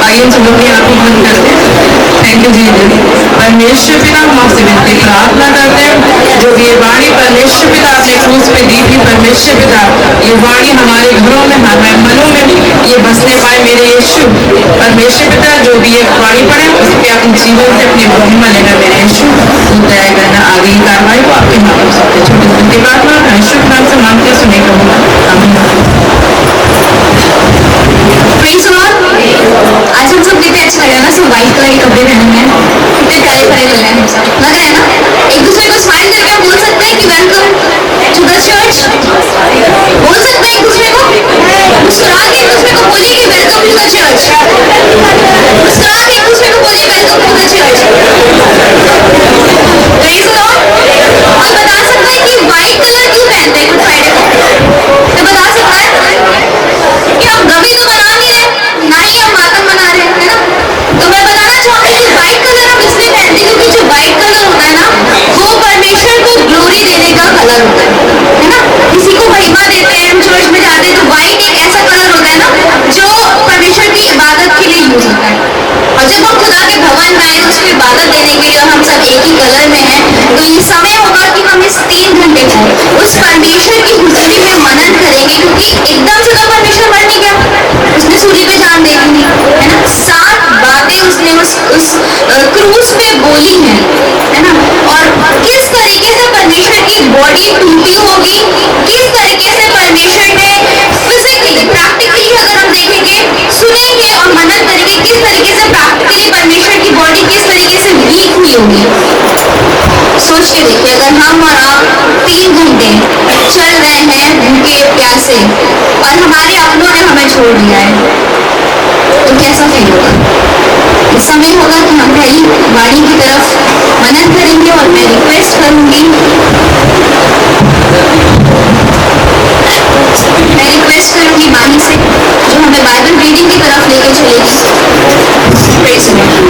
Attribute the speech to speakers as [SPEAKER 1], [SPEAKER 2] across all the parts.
[SPEAKER 1] आइए हम सब लोग की आंखें बंद करते हैं। Thank you Jesus. परमेश्वर पिता हम आपसे विनती प्रार्थना करते हैं, जो ये वाणी परमेश्वर पिता आपने क्रूस पे दी थी, परमेश्वर पिता ये वाणी हमारे घरों में, हमारे मनों में ये बसने पाए मेरे यीशु। परमेश्वर पिता जो भी ये वाणी पढ़े उस पर अपने जीवन से अपनी महिमा लेना मेरे यीशु, तो तय करना आगे की कार्रवाई को आपके नाम से छोटी विनती प्रार्थना यीशु के नाम से मांगते हैं, सुने कहूँगा आमीन।
[SPEAKER 2] Praise Lord. आज हम सब कितने अच्छे लग रहे हैं ना, सब व्हाइट कलर के कपड़े पहने हैं, कितने प्यारे प्यारे लग रहे हैं हम सब, लग रहा है ना। एक दूसरे को स्माइल करके हम बोल सकते हैं कि वेलकम टू द चर्च, बोल सकते हैं एक दूसरे को, मुस्कुरा के एक दूसरे को बोलिए कि वेलकम टू द चर्च, मुस्कुरा के एक दूसरे को बोलिए welcome to the church. Praise lord. और बता सकते हैं कि व्हाइट कलर क्यों पहनते हैं गुड फ्राइडे को, तो बता सकता है कि हम गमी तो मना नहीं रहे, ना ही हम मातम मना रहे हैं, है ना। तो मैं बताना चाहूंगी कि व्हाइट कलर हम इसलिए पहनते हैं क्योंकि जो व्हाइट कलर होता है ना, वो परमेश्वर को ग्लोरी देने का कलर होता है ना। किसी को महिमा देते हैं, हम चर्च में जाते हैं तो व्हाइट एक ऐसा कलर होता है ना जो परमेश्वर की इबादत के लिए यूज होता है। और जब हम खुदा के भवन में आए उसको इबादत देने के लिए और हम सब एक ही कलर में हैं, तो ये समय होगा कि हम इस 3 घंटे को उस परमेश्वर की हुजूरी में मनन करेंगे, क्योंकि एकदम से तो परमेश्वर मर नहीं गया, उसने सूली पे जान दे दी, है ना। 7 बातें उसने उस क्रूस पे बोली हैं, है ना। और किस तरीके से परमेश्वर की बॉडी टूटी होगी, किस तरीके से परमेश्वर ने फिजिकली प्रैक्टिकली अगर हम देखेंगे, सुनेंगे और मनन करेंगे, किस तरीके से प्रैक्टिकली परमेश्वर की बॉडी किस तरीके से वीक हुई होगी। सोच के देखिए, अगर हम और आप 3 घंटे चल रहे हैं भूखे प्यासे और हमारे अपनों ने हमें छोड़ दिया है, तो कैसा फील होगा। इस समय होगा कि हम पहली वाणी की तरफ मनन करेंगे और मैं रिक्वेस्ट करूंगी माही से जो हमें बाइबल रीडिंग की तरफ लेके चलेगी। Praise the Lord.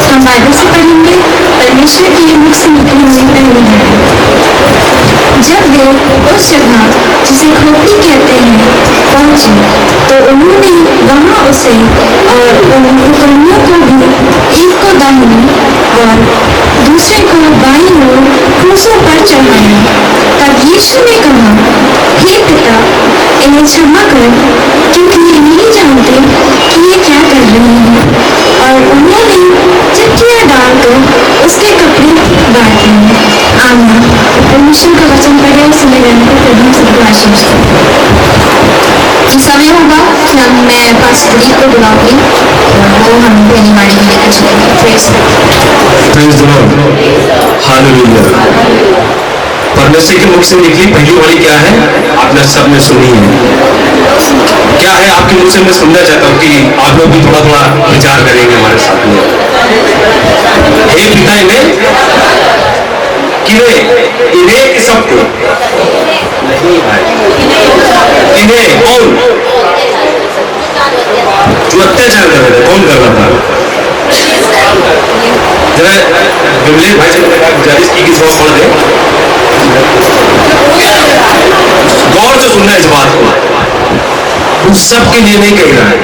[SPEAKER 2] हम बाइबल से पढ़ेंगे परमेश्वर के मुख से निकली हुई पहली बात। जब वे उस जगह जिसे खोपड़ी कहते हैं पहुंचे, तो उन्होंने वहां उसे और उन हुक्मियों को भी, एक को दाहिनी और दूसरे को बाईं ओर क्रूसों पर चढ़ाया। तब यीशु ने कहा, हे पिता, इन्हें क्षमा कर, क्योंकि ये नहीं जानते कि ये क्या कर रहे हैं। और उन्होंने चिट्ठियाँ डालकर उसके कपड़े बांट लिए। आमीन। परमेश्वर का वचन पढ़े और सुने रहने को प्रभु सबको आशीष दे। समय होगा कि मैं पास्टर दीप को बुलाऊंगी और वो हम पहली वाणी में लेकर चलेंगे। Praise
[SPEAKER 3] the Lord. हालेलुया। परमेश्वर के मुख से निकली पहली वाणी क्या है, आपने सबने सुनी है। क्या है आपके मुख से, मैं सुनना चाहता हूँ कि आप लोग भी थोड़ा थोड़ा विचार करेंगे हमारे साथ में। हे पिता, इन्हें सबको नहीं भाई, इन्हें कौन जो अत्याचार कर रहे थे, कौन कर रहा था। जरा विमलेश भाई से गुजारिश की थोड़ा पढ़ दे, गौर से सुनना इस बात को। वो सब के लिए नहीं कह रहा है,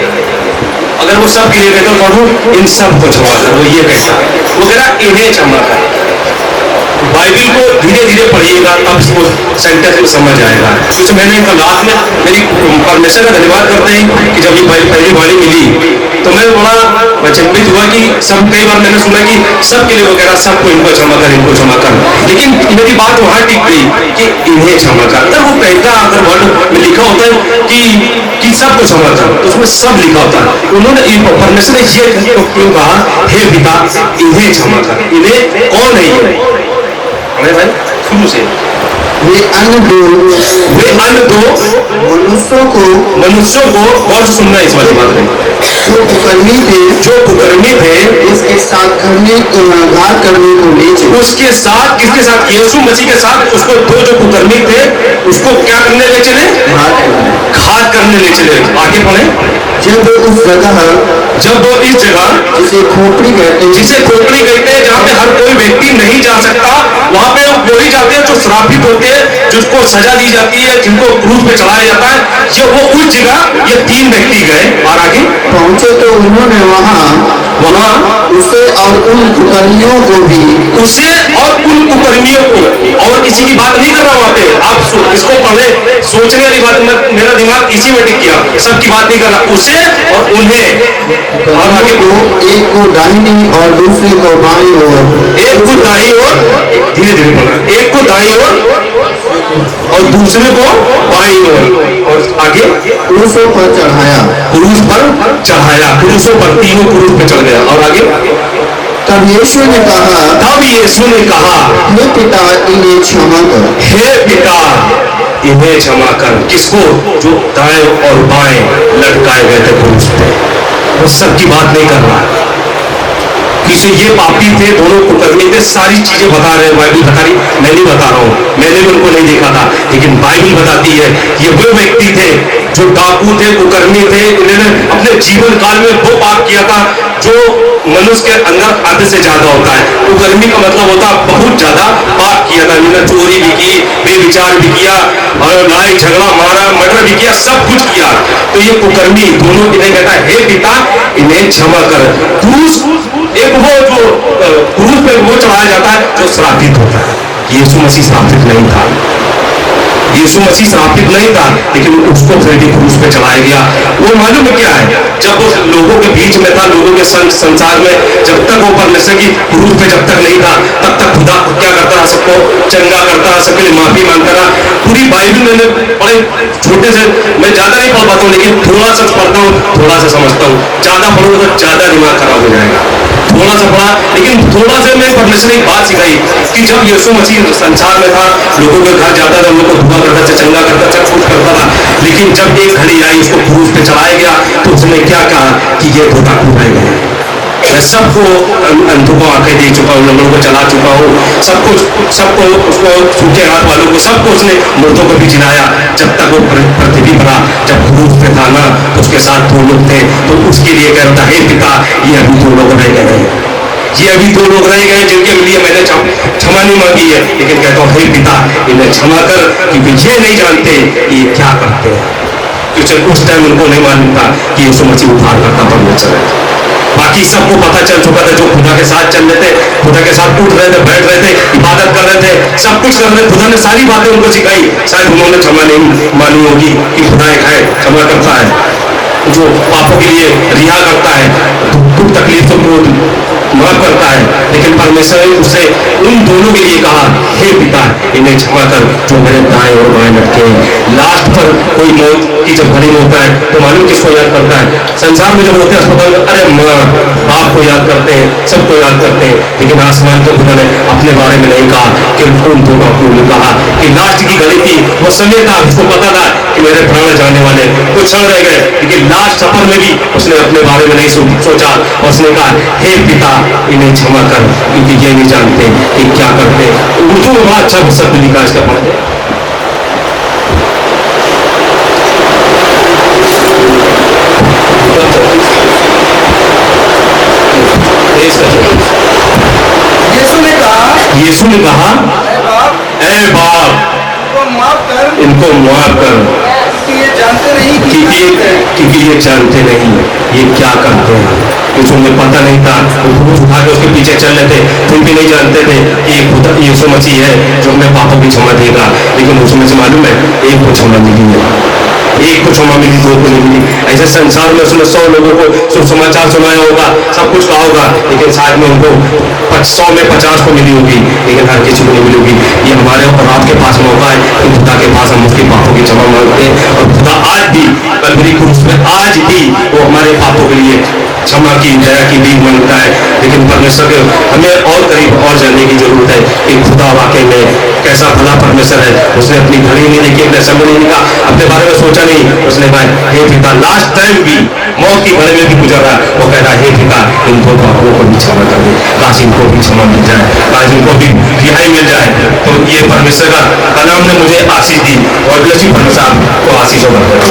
[SPEAKER 3] अगर वो सब के लिए कहता पढ़ो इन सब को क्षमा कर, वो ये कहता है, वो कह रहा इन्हें क्षमा कर। बाइबिल को धीरे धीरे पढ़िएगा तब इसको सेंटेंस में समझ आएगा। कुछ मैंने रात में मेरी परमेश्वर का धन्यवाद करते हैं कि जब ये पहली वाणी मिली तो मैं बड़ा चंबित हुआ कि सब, कई बार मैंने सुना कि सबके लिए वो कह रहा सबको इनको क्षमा कर, इनको क्षमा कर, लेकिन मेरी बात वहां टिक गई कि इन्हें क्षमा कर। अगर वो कहता, अगर वर्ड में लिखा होता है कि सबको क्षमा कर, तो उसमें सब लिखा होता है। उन्होंने परमेश्वर ने ये क्यों कहा, हे पिता इन्हें क्षमा कर। इन्हें कौन है ये भाई, शुरू से
[SPEAKER 4] वे अन्य दो
[SPEAKER 3] मनुष्यों को और सुनना इस वाली बात में,
[SPEAKER 4] जो कुकर्मी थे इसके साथ घात करने को ले चले।
[SPEAKER 3] उसके साथ, किसके साथ, यीशु मसीह के साथ उसको दो जो कुकर्मी थे उसको क्या करने ले चले, घात करने ले चले। आगे पढ़े।
[SPEAKER 4] जब वो इस जगह जिसे खोपड़ी कहते हैं,
[SPEAKER 3] जहाँ पे हर कोई व्यक्ति नहीं जा सकता, वहां पे वही जाते हैं जो श्रापित होते हैं, जिसको सजा दी जाती है, जिनको क्रूस पे चढ़ाया जाता है, ये वो उस जगह ये 3 व्यक्ति गए और आगे
[SPEAKER 4] पहुंचे तो उन्होंने वहां उसे और उन कुकर्मियों को भी
[SPEAKER 3] उसे और उन कुकर्मियों को, और किसी की बात नहीं कर रहा वहां पे, आप इसको पढ़े, सोचने वाली बात, मेरा दिमाग इसी में टिक गया, सबकी बात नहीं कर रहा, उसे और उन्हें, और आगे
[SPEAKER 4] एक को दाहिनी और दूसरे को बाईं ओर,
[SPEAKER 3] एक को दाईं ओर, धीरे धीरे पढ़ना, एक को दाईं ओर और दूसरे को बाईं ओर, और आगे
[SPEAKER 4] क्रूसों पर चढ़ाया,
[SPEAKER 3] क्रूस पर चढ़ाया, क्रूसों पर, तीनों क्रूस पे चढ़ गया, और आगे
[SPEAKER 4] तब यीशु ने कहा,
[SPEAKER 3] हे
[SPEAKER 4] पिता इन्हें क्षमा कर,
[SPEAKER 3] हे पिता इन्हें क्षमा कर, किसको? जो दाएं और बाएं लटकाए गए थे क्रूस पे, वो सबकी बात नहीं कर रहा, किसी ये पापी थे, दोनों कुकर्मी थे, सारी चीजें बता रहे हैं, बाइबल बता रही, मैं नहीं बता रहा हूं, मैंने भी उनको नहीं देखा था, लेकिन बाइबल बताती है ये वो व्यक्ति थे जो डाकू थे, कुकर्मी थे, इन्होंने अपने जीवन काल में वो पाप किया था जो मनुष्य के अंदर आधे से ज्यादा होता है। कुकर्मी का मतलब होता है बहुत ज्यादा पाप किया था, इन्होंने चोरी भी की, बेविचार भी किया, और लड़ाई झगड़ा मारा, मर्डर भी किया, सब कुछ किया। तो ये कुकर्मी दोनों इन्हें कहता है, हे पिता इन्हें क्षमा कर। क्रूस एक वो जो क्रूस पे वो चढ़ाया जाता है जो श्रापित होता है, यीशु मसीह श्रापित नहीं था, यीशु मसीह श्रापित नहीं था, लेकिन उसको फिर भी क्रूस पे चढ़ाया गया। वो मालूम है क्या है? जब वो लोगों के बीच में था, लोगों के संसार में, जब तक वो परमेश्वर की क्रूस पे जब तक नहीं था, तब तक खुदा क्या करता रहा? सबको चंगा करता रहा, सबके लिए माफी मांगता रहा। पूरी बाइबल मैंने बड़े छोटे से, मैं ज्यादा नहीं पढ़ पाता हूँ, लेकिन थोड़ा सा पढ़ता हूँ, थोड़ा सा समझता हूँ। ज्यादा पढ़ूंगा तो ज्यादा दिमाग खराब हो जाएगा, थोड़ा सा पढ़ा, लेकिन थोड़ा सा मैं परमेश्वर ने एक बात सिखाई कि जब यीशु मसीह संसार में था, लोगों के घर जाता था, लोगों को दुआ करता था, चंगा करता था, सब कुछ करता था, लेकिन जब एक घड़ी आई उसको क्रूस पे चढ़ाया गया, तो उसने क्या कहा कि ये धोखा खुदाए गए। मैं सबको अंधों को आंखें दे चुका हूँ, लोगों को चला चुका हूँ, सबको उसको सूखे हाथ वालों को सबको उसने मुर्दों को भी जिलाया। जब तक वो पृथ्वी पर, जब क्रूस पे था ना, तो उसके साथ 2 लोग थे, तो उसके लिए कह रहा था, हे पिता ये अभी 2 लोग रह गए, ये अभी 2 लोग रह गए जिनके लिए मैंने क्षमा नहीं मांगी है, लेकिन कहता हूँ हे पिता इन्हें क्षमा कर, क्योंकि ये नहीं जानते ये क्या करते हैं। क्योंकि उस टाइम उनको नहीं मालूम था कि यीशु मसीह उद्धार करता परमेश्वर है। बाकी सबको पता चल चुका था, जो खुदा के साथ चल रहे थे, खुदा के साथ उठ रहे थे, बैठ रहे थे, इबादत कर रहे थे, सब कुछ कर रहे थे, खुदा ने सारी बातें उनको सिखाई। शायद उन्होंने क्षमा नहीं मानी होगी कि खुदा एक है, क्षमा करता है, जो पापों के लिए रिहा करता है, दुख तकलीफों को माफ करता है। लेकिन परमेश्वर ने उसे उन दोनों के लिए कहा, हे पिता इन्हें क्षमा कर जो मेरे दाएं और बाएं लटके हैं। लास्ट पर कोई मौत की जब घड़ी में होता है तो मालूम किसको याद करता है? संसार में जब होते हैं अस्पताल में, अरे माँ बाप को याद करते हैं, सबको याद करते हैं, लेकिन आसमान के खुदा ने अपने बारे में नहीं कहा कि उन दोनों को कहा कि लास्ट की घड़ी थी, वो समय था, उसको पता था कि मेरे प्राण जाने वाले, कुछ क्षण रह गए, लेकिन लास्ट सफर में भी उसने अपने बारे में नहीं सोचा, उसने कहा हे पिता इन्हें क्षमा कर, क्योंकि ये नहीं जानते कि क्या करते। उर्दू में बड़ा अच्छा शब्द लिखा इसका पढ़ यीशु ने कहा ऐ बाप इनको माफ कर,
[SPEAKER 4] ये जानते नहीं
[SPEAKER 3] क्योंकि ये जानते नहीं ये क्या करते हैं। कुछ उन्हें पता नहीं था, वो उठा के उसके पीछे चल रहे थे, फिर भी नहीं जानते थे कि ये खुदा यीशु मसीह है जो अपने पापों की क्षमा देगा। लेकिन उसमें से मालूम है एक को क्षमा मिली है, एक को क्षमा मिली, 2 को नहीं मिली। ऐसे संसार में उसने 100 लोगों को सुसमाचार सुनाया होगा, सब कुछ कहा होगा, लेकिन शायद में उनको 100 में 50 को मिली होगी, लेकिन हर किसी को नहीं मिली होगी। ये हमारे और आपके पास मौका है कि खुदा के पास हम उसके पापों की क्षमा मांगते हैं, और खुदा आज भी कलवरी क्रूस में आज भी वो हमारे पापों के लिए क्षमा की दया की भी मांगता है। लेकिन परमेश्वर के हमें और करीब और जानने की जरूरत है कि खुदा वाकई में कैसा भला परमेश्वर है। उसने अपनी घड़ी नहीं देखी, अपने समय नहीं लिखा, अपने बारे में सोचा नहीं, उसने कहा हे पिता, लास्ट टाइम भी मौत की घड़ी में भी गुजरा, वो कहता हे पिता इनको पापों को भी क्षमा कर दे, काश इनको भी क्षमा मिल जाए, काश इनको भी रिहाई मिल जाए। तो ये परमेश्वर का कलाम ने मुझे आशीष दी, और परमेश्वर आपको आशीषों बढ़ते रहो।